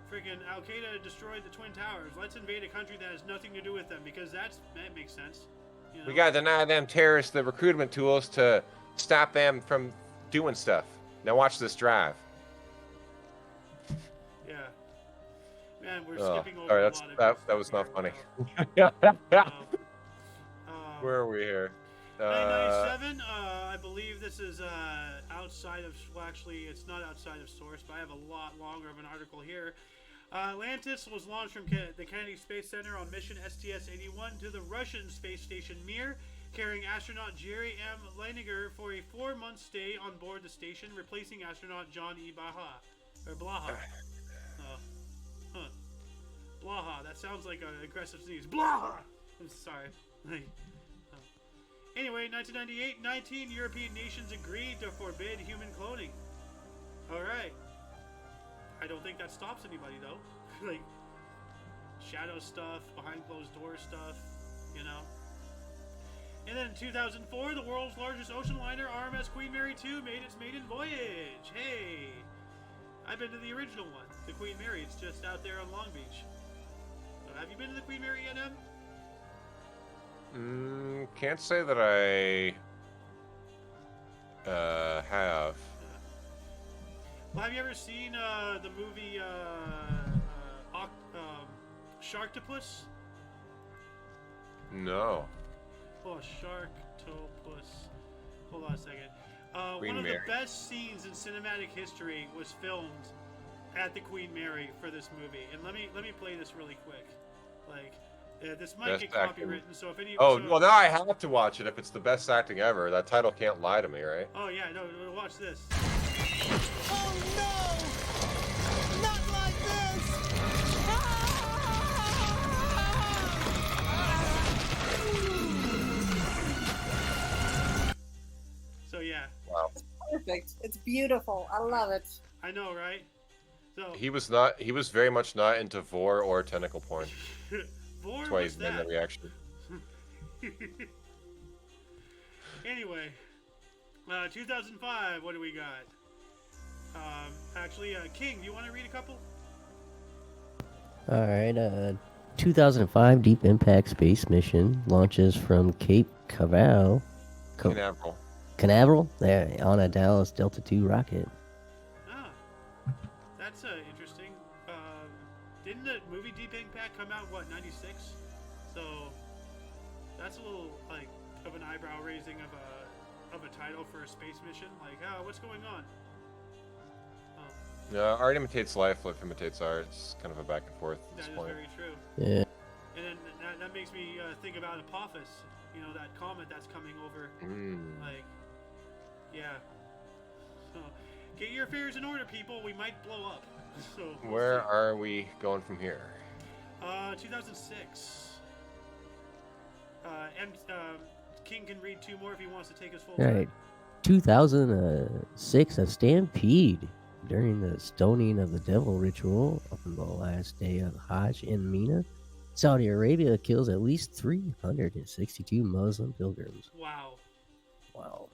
freaking Al Qaeda destroyed the Twin Towers. Let's invade a country that has nothing to do with them because that makes sense. We gotta deny them terrorists the recruitment tools to stop them from doing stuff. Now watch this drive. Yeah. Man, we're Oh, skipping over sorry, a that's lot of that good that was stuff not here. funny. Um, Where are we here? 1997, I believe this is outside of, well, actually, it's not outside of source, but I have a lot longer of an article here. Atlantis was launched from the Kennedy Space Center on mission STS-81 to the Russian space station Mir, carrying astronaut Jerry M. Leininger for a 4-month stay on board the station, replacing astronaut John E. Blaha. Blaha, that sounds like an aggressive sneeze. Blaha! I'm sorry. Anyway, 1998, 19 European nations agreed to forbid human cloning. Alright. I don't think that stops anybody, though. Like, shadow stuff, behind closed doors stuff, you know. And then in 2004, the world's largest ocean liner, RMS Queen Mary 2, made its maiden voyage. Hey! I've been to the original one, the Queen Mary. It's just out there on Long Beach. Have you been to the Queen Mary yet, Em? Can't say that I have. Well, have you ever seen the movie Sharktopus? No. Oh, Sharktopus. Hold on a second. Queen One of Mary. the best scenes in cinematic history was filmed at the Queen Mary for this movie. And let me play this really quick. Like, this might Best get acting. copywritten, so if any... Oh, so, well, now I have to watch it if it's the best acting ever. That title can't lie to me, right? Oh, yeah, no, watch this. Oh no! Not like this! So, yeah. Wow. Perfect. It's beautiful. I love it. I know, right? So, He was very much not into vor or tentacle porn. Vor, That's why what's he's made that reaction. Anyway, 2005, what do we got? Actually, King, do you want to read a couple? All right. 2005 Deep Impact Space Mission launches from Cape Canaveral. Canaveral? There, on a Dallas Delta II rocket. Ah, that's interesting. Didn't the movie Deep Impact come out, what, 96? So, that's a little, like, of an eyebrow raising of a title for a space mission. Like, what's going on? Art imitates life, life imitates art. It's kind of a back and forth at this That is point. very true. Yeah. And then that makes me think about Apophis, you know, that comet that's coming over. Like, yeah. So, get your affairs in order, people. We might blow up. So we'll Where see. are we going from here? 2006. King can read 2 more if he wants to take his full All turn. right. 2006, a stampede during the stoning of the devil ritual on the last day of Hajj in Mina. Saudi Arabia kills at least 362 Muslim pilgrims. Wow. Wow.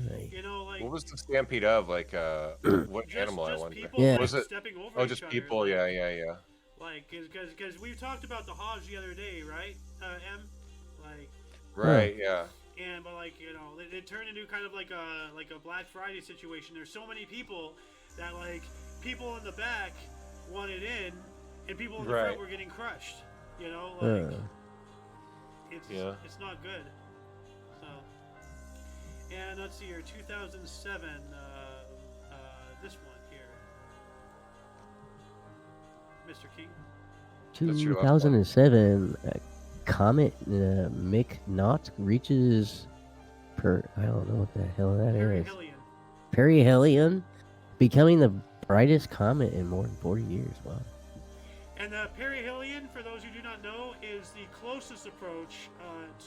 Right. You know, like, What was the stampede of? Like, what animal? I just wonder. people Yeah. like, Was it? stepping over Oh, each just other, people. like, Yeah. Like, because we talked about the Hajj the other day, right, M? Like, Right. Yeah. but like, you know, it turned into kind of like a Black Friday situation. There's so many people that, like, people in the back wanted in, and people in the Right. front were getting crushed. You know, like, it's not good. So, and let's see here, 2007, this one here, Mr. King. That's your last one. 2007, comet McNaught reaches I don't know what the hell that is. Perihelion. Perihelion, becoming the brightest comet in more than 40 years. Wow. And the perihelion, for those who do not know, is the closest approach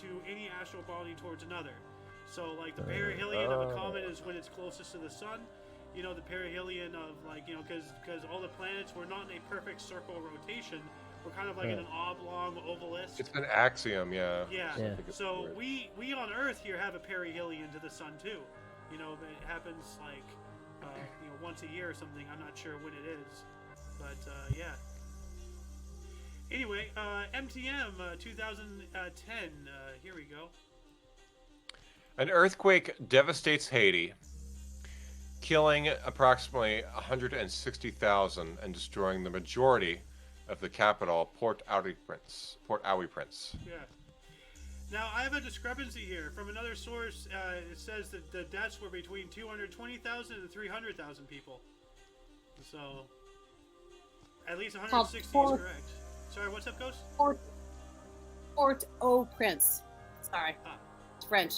to any astral body towards another. So, like, the perihelion of a comet is when it's closest to the sun. You know, the perihelion of, like, you know, because all the planets were not in a perfect circle rotation. We're kind of like in an oblong obelisk. It's an axiom. Yeah. Yeah. Yeah. I think it's the So word. we on Earth here have a perihelion to the sun too. You know, but it happens like you know, once a year or something. I'm not sure when it is, but yeah. Anyway, MTM 2010. Here we go. An earthquake devastates Haiti, killing approximately 160,000 and destroying the majority of the capital, Port-au-Prince. Yeah. Now, I have a discrepancy here. From another source, it says that the deaths were between 220,000 and 300,000 people. So, at least 160 is correct. Sorry, what's up, Ghost? Port-au-Prince. Sorry. It's French.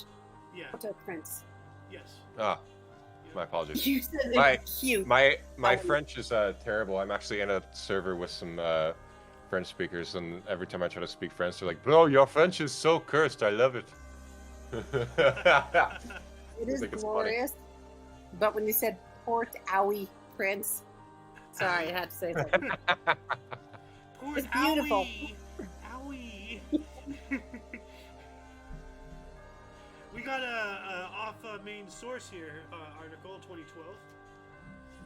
Yeah. Port-au-Prince. Yes. Ah, my apologies. You said it was cute. My French is terrible. I'm actually in a server with some French speakers, and every time I try to speak French, they're like, "Bro, your French is so cursed. I love it." It is glorious. But when you said Port-au-Prince, sorry, I had to say that. It's beautiful. Owie. We got a off main source here article 2012.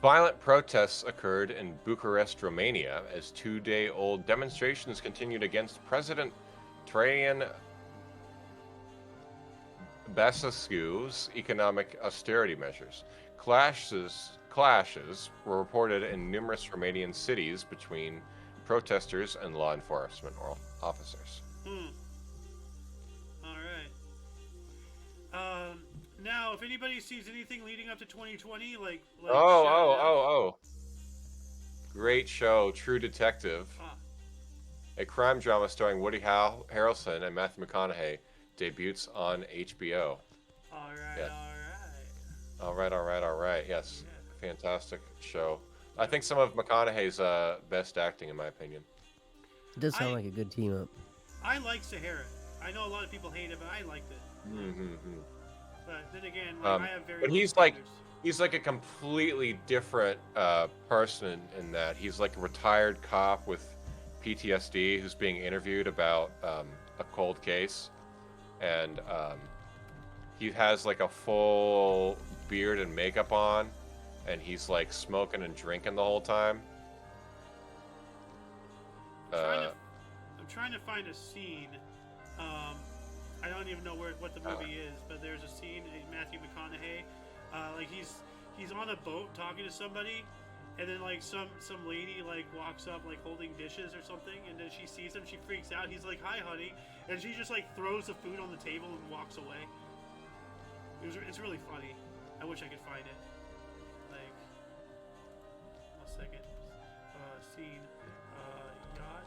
Violent protests occurred in Bucharest, Romania, as two-day-old demonstrations continued against President Traian Basescu's economic austerity measures. Clashes were reported in numerous Romanian cities between protesters and law enforcement officers. All right. Now, if anybody sees anything leading up to 2020, like great show, True Detective, a crime drama starring Woody Harrelson and Matthew McConaughey, debuts on HBO. All right, Yes. all right. All right. Yes, Yeah. fantastic show. I think some of McConaughey's best acting, in my opinion. It does sound like a good team up. I like Sahara. I know a lot of people hate it, but I liked it. Mm-hmm. But then again, like, I have very. But low he's standards. like a completely different person in that he's like a retired cop with PTSD who's being interviewed about a cold case, and he has like a full beard and makeup on, and he's like smoking and drinking the whole time. I'm trying to find a scene. I don't even know what the movie is, but there's a scene. Matthew McConaughey, like he's on a boat talking to somebody, and then like some lady like walks up like holding dishes or something, and then she sees him, she freaks out. He's like, "Hi, honey," and she just like throws the food on the table and walks away. It's really funny. I wish I could find it. Like, 1 second. Scene. Yacht.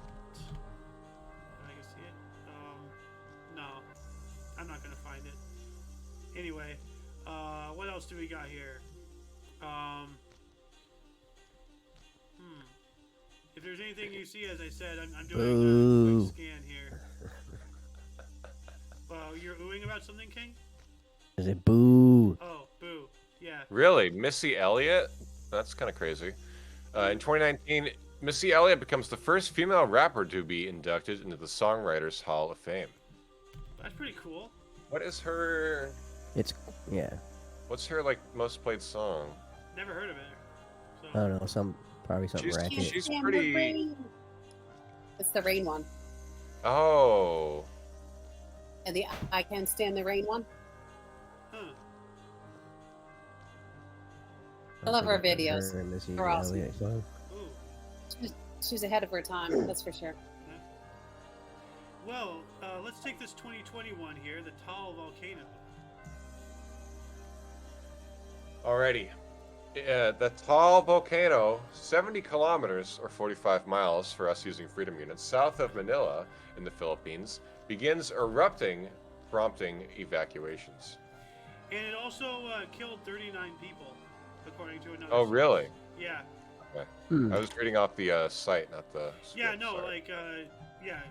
I can see it. No, I'm not gonna find it. Anyway, what else do we got here? If there's anything you see, as I said, I'm doing a quick scan here. You're oohing about something, King? Is it boo? Oh, boo. Yeah. Really, Missy Elliott? That's kind of crazy. In 2019, Missy Elliott becomes the first female rapper to be inducted into the Songwriters Hall of Fame. That's pretty cool. What is her? What's her like most played song? Never heard of it. So. I don't know. Probably something racket. She's pretty. It's the rain one. Oh. And the I Can't Stand the Rain one. I love her videos. They're awesome. She's ahead of her time, that's for sure. Well, let's take this 2021 here, the Tal volcano. Alrighty. The Tal volcano, 70 kilometers or 45 miles for us using freedom units, south of Manila in the Philippines, begins erupting, prompting evacuations. And it also killed 39 people, according to another. Oh, really? Yeah. Okay. I was reading off the site, not the. Script, yeah, no, sorry. like, yeah.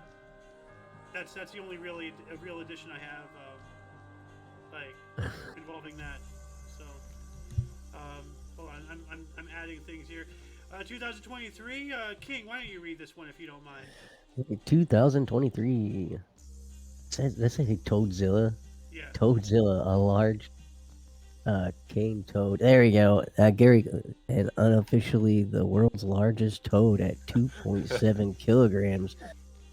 That's the only real edition I have, like, involving that. So, hold on, I'm adding things here. 2023, King, why don't you read this one if you don't mind? 2023. Let's say Toadzilla. Yeah. Toadzilla, a large cane toad. There we go. Gary, and unofficially the world's largest toad at 2.7 kilograms,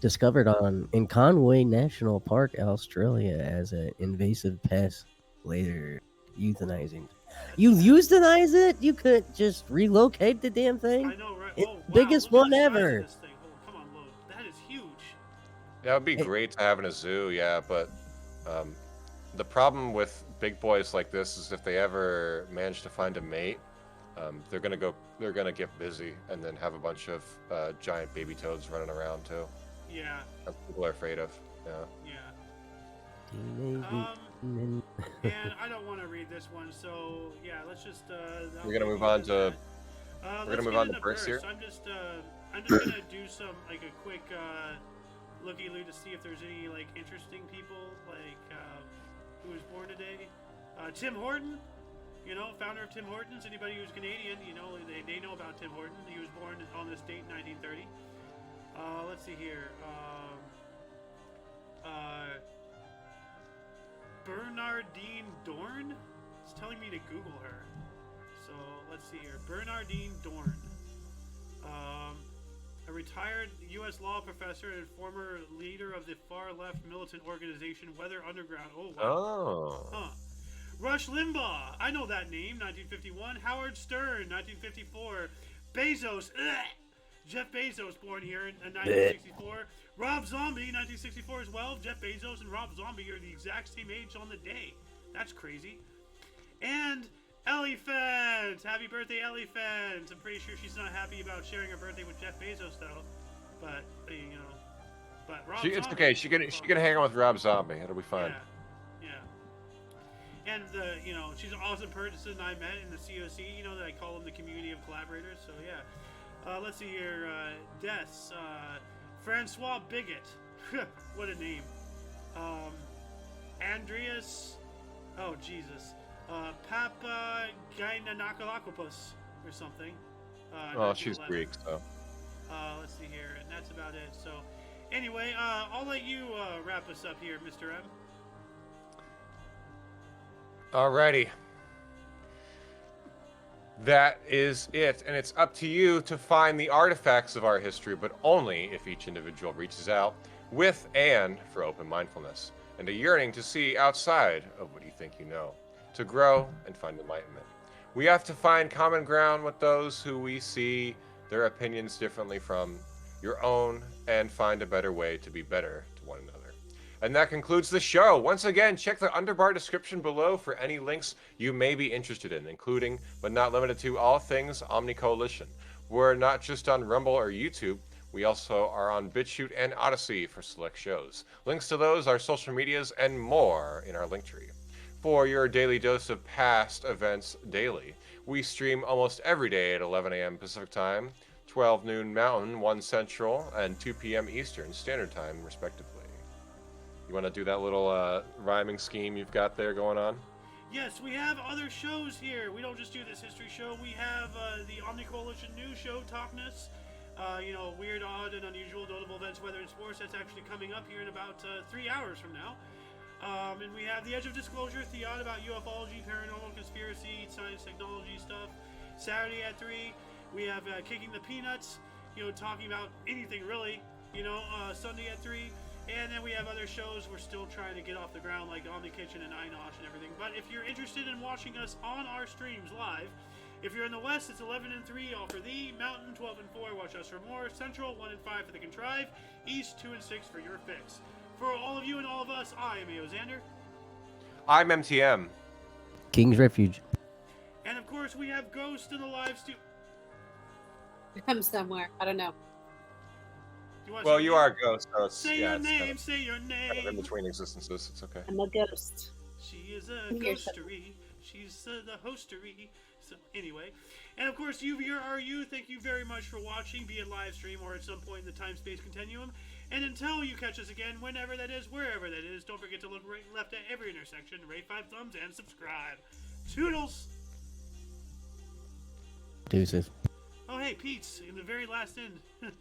discovered in Conway National Park, Australia, as an invasive pest. Later, euthanizing. You euthanize it? You couldn't just relocate the damn thing? I know, right? It's Oh, wow, biggest look at one the size of ever. this thing. Come on, load. That is huge. That would be great to have in a zoo, yeah, but The problem with big boys like this is if they ever manage to find a mate, they're gonna get busy and then have a bunch of giant baby toads running around too. Yeah. That's what people are afraid of. Yeah. Yeah. Teenage Mutant And I don't want to read this one, so yeah, let's just. We're gonna move on to. We're gonna move on to births here. I'm just gonna do some like a quick looky-loo to see if there's any like interesting people like who was born today. Tim Horton, you know, founder of Tim Hortons. Anybody who's Canadian, you know, they know about Tim Horton. He was born on this date in 1930. Let's see here. Bernardine Dorn? It's telling me to Google her. So let's see here. Bernardine Dorn. A retired U.S. law professor and former leader of the far-left militant organization Weather Underground. Oh, wow. Oh. Huh. Rush Limbaugh. I know that name. 1951. Howard Stern. 1954. Bezos. Ugh. Jeff Bezos, born here in 1964. Rob Zombie, 1964 as well. Jeff Bezos and Rob Zombie are the exact same age on the day. That's crazy. And Elephant! Happy birthday, Elephant! I'm pretty sure she's not happy about sharing her birthday with Jeff Bezos, though. But, you know. But Rob Zombie... It's okay. She can hang out with Rob Zombie. It'll be fine. Yeah. And, you know, she's an awesome person I met in the COC. You know, that I call them the community of collaborators. So, yeah. Let's see here. Deaths. Francois Bigot. What a name. Andreas. Oh, Jesus. Papa Gynakolakopoulos or something. Oh, she's Greek, so. Let's see here. And that's about it. So, anyway, I'll let you wrap us up here, Mr. M. Alrighty. That is it, and it's up to you to find the artifacts of our history, but only if each individual reaches out with and for open mindfulness, and a yearning to see outside of what you think you know, to grow and find enlightenment. We have to find common ground with those who we see their opinions differently from your own, and find a better way to be better to one another. And that concludes the show. Once again, check the underbar description below for any links you may be interested in, including, but not limited to, all things Omni Coalition. We're not just on Rumble or YouTube, we also are on BitChute and Odyssey for select shows. Links to those, our social medias, and more in our Linktree. For your daily dose of past events daily, we stream almost every day at 11 a.m. Pacific Time, 12 noon Mountain, 1 Central, and 2 p.m. Eastern Standard Time, respectively. You want to do that little rhyming scheme you've got there going on? Yes, we have other shows here. We don't just do this history show. We have the Omni Coalition news show, TOCNS. You know, weird, odd, and unusual notable events, weather, and sports. That's actually coming up here in about 3 hours from now. And we have The Edge of Disclosure, ThEoD, about UFOlogy, paranormal, conspiracy, science, technology stuff. Saturday at 3. We have Kicking the Peanuts, you know, talking about anything really. You know, Sunday at 3. And then we have other shows we're still trying to get off the ground, like On the Kitchen and iNosh and everything. But if you're interested in watching us on our streams live, if you're in the West, it's 11 and 3 all for thee. Mountain, 12 and 4, watch us for more. Central, 1 and 5 for the Contrive. East, 2 and 6 for your fix. For all of you and all of us, I am Xander. I'm MTM. King's Refuge. And of course, we have Ghost in the live studio. I'm somewhere. I don't know. Well, you are a ghost, so it's, say your name, say your name. Kind of in between existences, it's okay. I'm a ghost. She is a ghostery. She's the hostery. So anyway, and of course, you viewer are you. Thank you very much for watching, be it live stream or at some point in the time-space continuum. And until you catch us again, whenever that is, wherever that is, don't forget to look right and left at every intersection, rate 5 thumbs, and subscribe. Toodles! Deuces. Oh, hey, Pete's in the very last end.